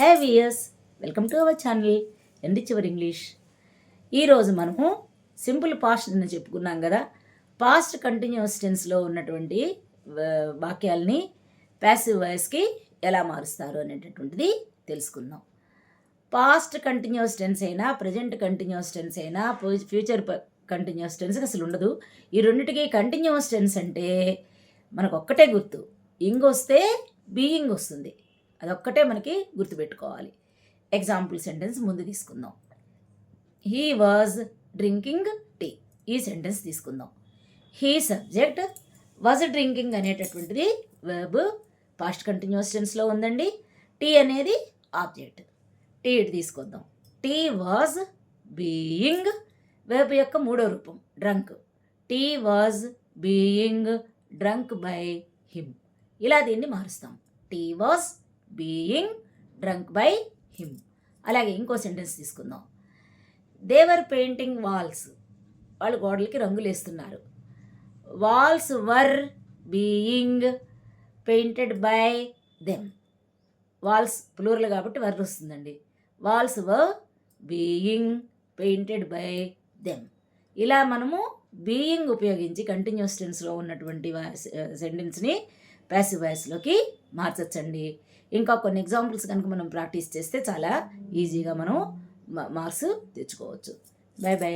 Hey viewers, welcome to our channel enrich your English. ఈరోజు మనము simple past అని చెప్పుకున్నాం కదా, పాస్ట్ కంటిన్యూస్ టెన్స్లో ఉన్నటువంటి వాక్యాలని ప్యాసివ్ వాయిస్కి ఎలా మారుస్తారు అనేటటువంటిది తెలుసుకుందాం. పాస్ట్ కంటిన్యూస్ టెన్స్ అయినా, ప్రజెంట్ కంటిన్యూస్ టెన్స్ అయినా, ఫ్యూచర్ కంటిన్యూస్ టెన్స్ అసలు ఉండదు. ఈ రెండింటికి కంటిన్యూస్ టెన్స్ అంటే మనకు ఒక్కటే గుర్తు, ఇంగ్ వస్తే బీయింగ్ వస్తుంది. అదొక్కటే మనకి గుర్తుపెట్టుకోవాలి. ఎగ్జాంపుల్ సెంటెన్స్ ముందు తీసుకుందాం. He was drinking tea. ఈ సెంటెన్స్ తీసుకుందాం. హీ సబ్జెక్ట్, వాజ్ డ్రింకింగ్ అనేటటువంటిది వర్బ్, పాస్ట్ కంటిన్యూస్ టెన్స్లో ఉందండి. టీ అనేది ఆబ్జెక్ట్. టీ ఇటు తీసుకొద్దాం. టీ వాజ్ బీయింగ్, వర్బ్ యొక్క మూడో రూపం drunk. Tea was being drunk by him. ఇలా దీన్ని మారుస్తాం. Tea was being drunk by him. అలాగే ఇంకో సెంటెన్స్ తీసుకుందాం. They are painting walls. వాళ్ళు గోడలకి రంగులు వేస్తున్నారు. Walls were being painted by them. Walls plural కాబట్టి వర్ వస్తుందండి. Walls were being painted by them. ఇలా మనము బీయింగ్ ఉపయోగించి కంటిన్యూస్ టెన్స్లో ఉన్నటువంటి సెంటెన్స్ని ప్యాసివ్ వాయిస్లోకి మార్చచ్చండి. ఇంకా కొన్ని ఎగ్జాంపుల్స్ కనుక మనం ప్రాక్టీస్ చేస్తే చాలా ఈజీగా మనం మార్క్స్ తెచ్చుకోవచ్చు. By by.